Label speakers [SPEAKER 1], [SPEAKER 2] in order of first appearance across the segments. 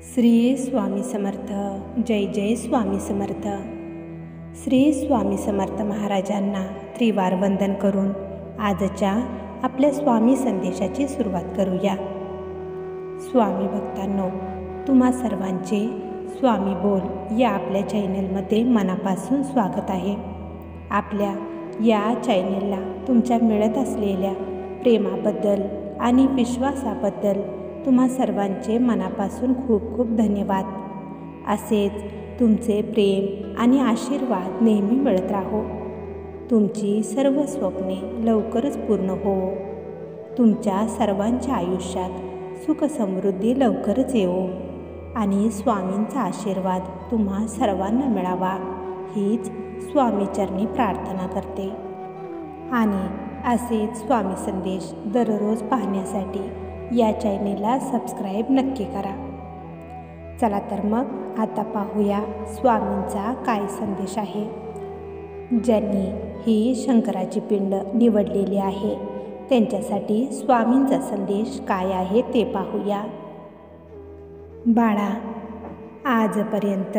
[SPEAKER 1] श्री स्वामी समर्थ. जय जय स्वामी समर्थ. श्री स्वामी समर्थ महाराजांना त्रिवार वंदन करून आजच्या आपल्या स्वामी संदेशाची सुरुवात करूया. स्वामी भक्तांनो, तुम्हा सर्वांचे स्वामी बोल या आपल्या चॅनलमध्ये मनापासून स्वागत आहे. आपल्या या चॅनलला तुमच्या मिळत असलेल्या प्रेमाबद्दल आणि विश्वासाबद्दल तुम्हा सर्वांचे मनापासून खूप खूप धन्यवाद. असेच तुमचे प्रेम आणि आशीर्वाद नेहमी मिळत राहो. तुमची सर्व स्वप्ने लवकरच पूर्ण हो. तुमच्या सर्वांच्या आयुष्यात सुख समृद्धी लवकरच येवो आणि स्वामींचा आशीर्वाद तुम्हा सर्वांना मिळावा हीच स्वामीचरणी प्रार्थना करते. आणि असेच स्वामी संदेश दररोज पाहण्यासाठी या चॅनेलला सबस्क्राईब नक्की करा. चला तर मग आता पाहूया स्वामींचा काय संदेश आहे. ज्यांनी ही शंकराची पिंड निवडलेली आहे त्यांच्यासाठी स्वामींचा संदेश काय आहे ते पाहूया. बाळा, आजपर्यंत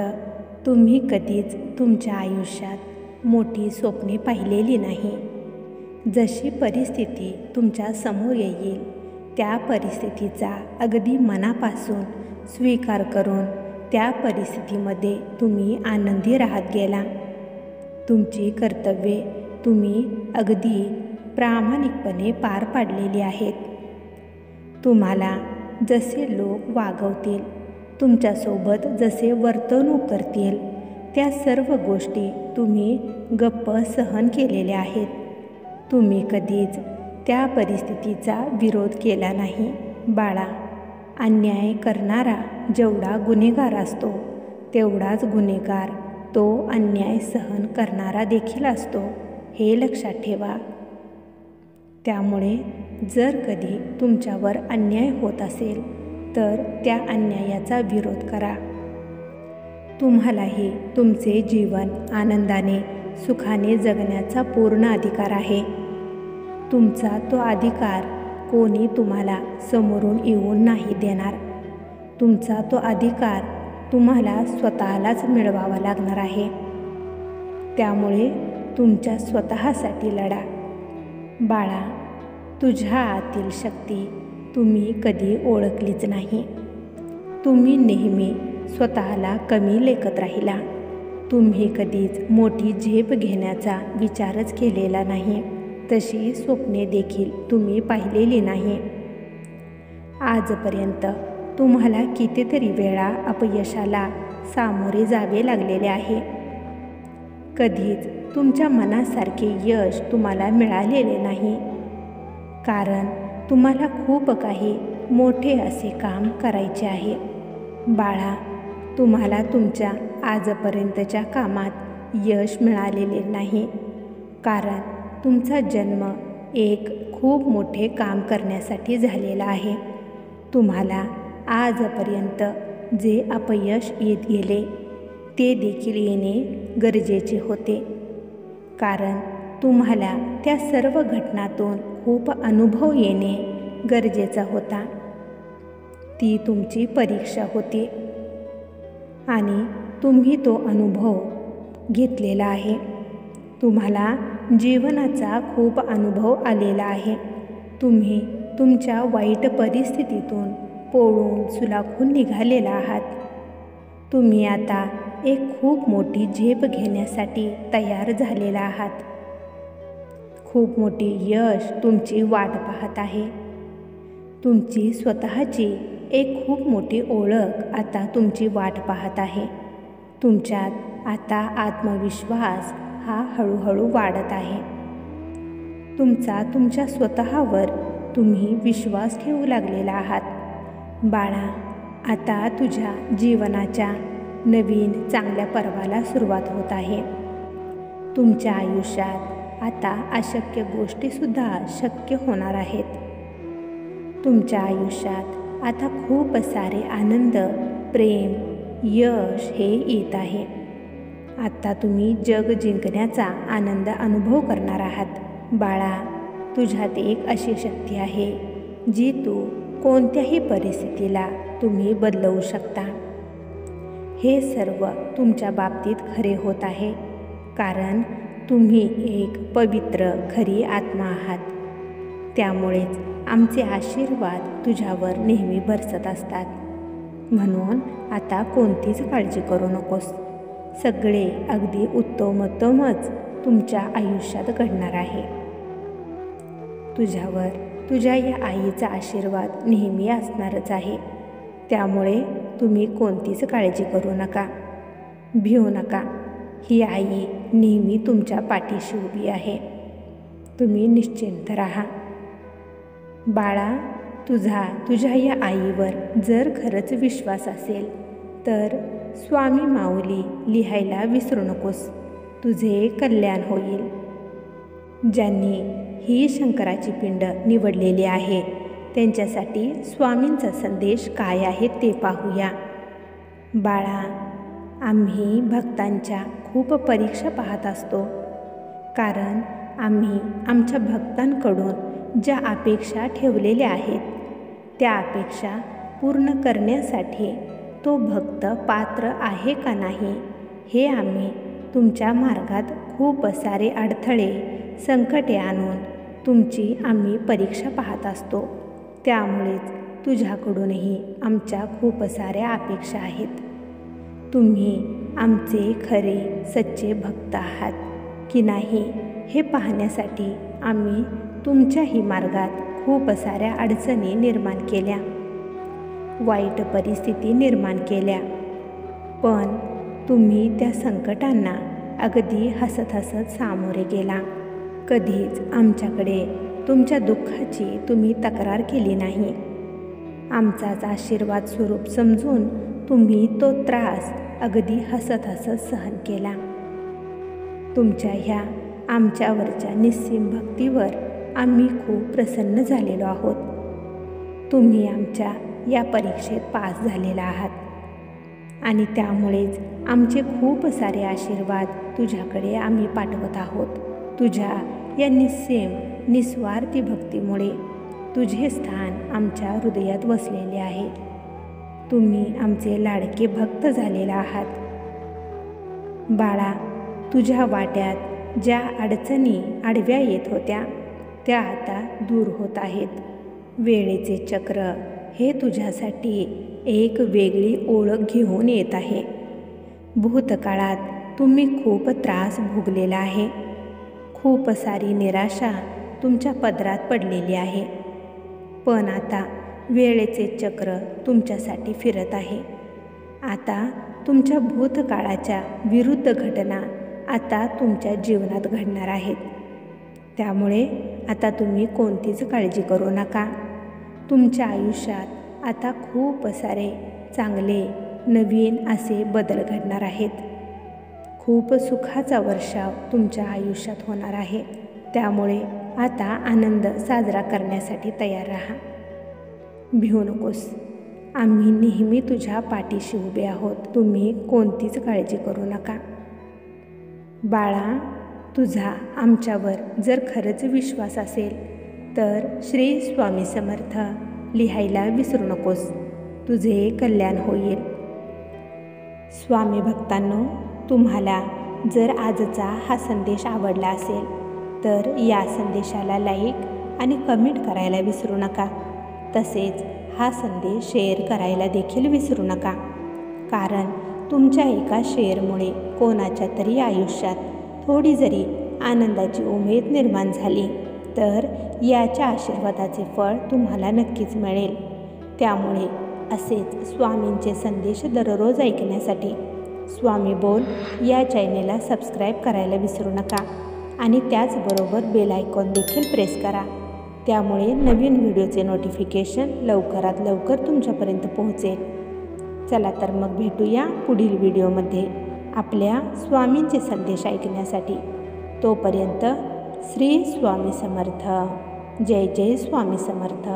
[SPEAKER 1] तुम्ही कधीच तुमच्या आयुष्यात मोठी स्वप्ने पाहिलेली नाही. जशी परिस्थिती तुमच्या समोर येईल त्या परिस्थितीचा अगदी मनापासून स्वीकार करून त्या परिस्थितीमध्ये तुम्ही आनंदी राहत गेला. तुमची कर्तव्ये तुम्ही अगदी प्रामाणिकपणे पार पाडलेली आहेत. तुम्हाला जसे लोक वागवतील, तुमच्यासोबत जसे वर्तणूक करतील त्या सर्व गोष्टी तुम्ही गप्प सहन केलेल्या आहेत. तुम्ही कधीच त्या परिस्थितीचा विरोध केला नाही. बाळा, अन्याय करणारा जेवढा गुन्हेगार असतो तेवढाच गुन्हेगार तो अन्याय सहन करणारा देखील असतो, हे लक्षात ठेवा. त्यामुळे जर कधी तुमच्यावर अन्याय होत असेल तर त्या अन्यायाचा विरोध करा. तुम्हालाही तुमचे जीवन आनंदाने सुखाने जगण्याचा पूर्ण अधिकार आहे. तुमचा तो अधिकार कोणी तुम्हाला समोरून येऊन नाही देणार. तुमचा तो अधिकार तुम्हाला स्वतःलाच मिळवावा लागणार आहे. त्यामुळे तुमच्या स्वतःसाठी लढा. बाळा, तुझ्या आतील शक्ती तुम्ही कधी ओळखलीच नाही. तुम्ही नेहमी स्वतःला कमी लेखत राहिला. तुम्ही कधीच मोठी झेप घेण्याचा विचारच केलेला नाही. तशी स्वप्ने देखील तुम्ही पाहिलेली नाही. आजपर्यंत तुम्हाला कितीतरी वेळा अपयशाला सामोरे जावे लागलेले आहे. कधीच तुमच्या मनासारखे यश तुम्हाला मिळालेले नाही. कारण तुम्हाला खूप काही मोठे असे काम करायचे आहे. बाळा, तुम्हाला तुमच्या आजपर्यंतच्या कामात यश मिळालेले नाही. कारण तुमचा जन्म एक खूप मोठे काम करण्यासाठी झालेला आहे. तुम्हाला आजपर्यंत जे अपयश येत गेले ते देखील येणे गरजेचे होते. कारण तुम्हाला त्या सर्व घटनांतून खूप अनुभव येणे गरजेचा होता. ती तुमची परीक्षा होती आणि तुम्ही तो अनुभव घेतलेला आहे. तुम्हाला जीवनाचा खूप अनुभव आलेला आहे. तुम्ही तुमच्या वाईट परिस्थितीतून पोळून सुलाखून निघालेला आहात. तुम्ही आता एक खूप मोठी झेप घेण्यासाठी तयार झालेला आहात. खूप मोठी यश तुमची वाट पाहत आहे. तुमची स्वतःची एक खूप मोठी ओळख आता तुमची वाट पाहत आहे. तुमच्यात आता आत्मविश्वास हा हळूहळू वाढत आहे. तुमच्या स्वतःवर तुम्ही विश्वास ठेवू लागलेला आहात. बाळा, आता तुझ्या जीवनाच्या नवीन चांगल्या पर्वाला सुरुवात होत आहे. तुमच्या आयुष्यात आता अशक्य गोष्टीसुद्धा शक्य होणार आहेत. तुमच्या आयुष्यात आता खूप सारे आनंद, प्रेम, यश हे येत आहे. आता तुम्ही जग जिंकण्याचा आनंद अनुभव करणार आहात. बाळा, तुझ्यात एक अशी शक्ती आहे जी तू कोणत्याही परिस्थितीला तुम्ही बदलवू शकता. हे सर्व तुमच्या बाबतीत खरे होत आहे, कारण तुम्ही एक पवित्र खरी आत्मा आहात. त्यामुळेच आमचे आशीर्वाद तुझ्यावर नेहमी बरसत असतात. म्हणून आता कोणतीच काळजी करू नकोस. सगळे अगदी उत्तमोत्तमच तुमच्या आयुष्यात घडणार आहे. तुझ्यावर तुझ्या या आईचा आशीर्वाद नेहमी असणारच आहे. त्यामुळे तुम्ही कोणतीच काळजी करू नका, भिवू नका. ही आई नेहमी तुमच्या पाठीशी उभी आहे. तुम्ही निश्चिंत राहा. बाळा, तुझ्या या आईवर जर खरंच विश्वास असेल तर स्वामी माऊली लिहायला विसरू नकोस. तुझे कल्याण होईल. ज्यांनी ही शंकराची पिंड निवडलेली आहे त्यांच्यासाठी स्वामींचा संदेश काय आहे ते पाहूया. बाळा, आम्ही भक्तांच्या खूप परीक्षा पाहत असतो, कारण आम्ही आमच्या भक्तांकडून ज्या अपेक्षा ठेवलेल्या आहेत त्या अपेक्षा पूर्ण करण्यासाठी तो भक्त पात्र आहे का नाही हे आम्ही तुमच्या मार्गात खूप सारे अडथळे संकटे आणून तुमची आम्ही परीक्षा पाहत असतो. त्यामुळेच तुझ्याकडूनही आमच्या खूप साऱ्या अपेक्षा आहेत. तुम्ही आमचे खरे सच्चे भक्त आहात की नाही हे पाहण्यासाठी आम्ही तुमच्याही मार्गात खूप साऱ्या अडचणी निर्माण केल्या, वाईट परिस्थिती निर्माण केल्या, पण तुम्ही त्या संकटांना अगदी हसत हसत सामोरे गेला. कधीच आमच्याकडे तुमच्या दुःखाची तुम्ही तक्रार केली नाही. आमचाच आशीर्वाद स्वरूप समजून तुम्ही तो त्रास अगदी हसत हसत सहन केला. तुमच्या ह्या आमच्यावरच्या निस्सीम भक्तीवर आम्ही खूप प्रसन्न झालेलो आहोत. तुम्ही आमच्या या परीक्षेत पास झालेला आहात आणि त्यामुळेच आमचे खूप सारे आशीर्वाद तुझ्याकडे आम्ही पाठवत आहोत. तुझ्या या निस्सीम निस्वार्थी भक्तीमुळे तुझे स्थान आमच्या हृदयात वसलेले आहे. तुम्ही आमचे लाडके भक्त झालेला आहात. बाळा, तुझ्या वाट्यात ज्या अडचणी आडव्या येत होत्या त्या आता दूर होत आहेत. वेळेचे चक्र हे तुझ्यासाठी एक वेगळी ओळख घेऊन येत आहे. भूतकाळात तुम्ही खूप त्रास भोगलेला आहे. खूप सारी निराशा तुमच्या पदरात पडलेली आहे. पण आता वेळेचे चक्र तुमच्यासाठी फिरत आहे. आता तुमच्या भूतकाळाच्या विरुद्ध घटना आता तुमच्या जीवनात घडणार आहेत. त्यामुळे आता तुम्ही कोणतीच काळजी करू नका. तुमच्या आयुष्यात आता खूप सारे चांगले नवीन असे बदल घडणार आहेत. खूप सुखाचा वर्षाव तुमच्या आयुष्यात होणार आहे. त्यामुळे आता आनंद साजरा करण्यासाठी तयार राहा. भिवू नकोस. आम्ही नेहमी तुझ्या पाठीशी उभे आहोत. तुम्ही कोणतीच काळजी करू नका. बाळा, तुझा आमच्यावर जर खरंच विश्वास असेल तर श्री स्वामी समर्थ लिहायला विसरू नकोस. तुझे कल्याण होईल. स्वामी भक्तांनो, तुम्हाला जर आजचा हा संदेश आवडला असेल तर या संदेशाला लाईक आणि कमेंट करायला विसरू नका. तसेच हा संदेश शेअर करायला देखील विसरू नका, कारण तुमच्या एका शेअरमुळे कोणाच्या तरी आयुष्यात थोडी जरी आनंदाची उमेद निर्माण झाली तर याच्या आशीर्वादाचे फळ तुम्हाला नक्कीच मिळेल. त्यामुळे असेच स्वामींचे संदेश दररोज ऐकण्यासाठी स्वामी बोल या चॅनेलला सबस्क्राईब करायला विसरू नका आणि त्याचबरोबर बेल आयकॉन देखील प्रेस करा. त्यामुळे नवीन व्हिडिओचे नोटिफिकेशन लवकरात लवकर तुमच्यापर्यंत पोहोचेल. चला तर मग भेटूया पुढील व्हिडिओमध्ये आपल्या स्वामींचे संदेश ऐकण्यासाठी. तोपर्यंत श्री स्वामी समर्थ. जय जय स्वामी समर्थ.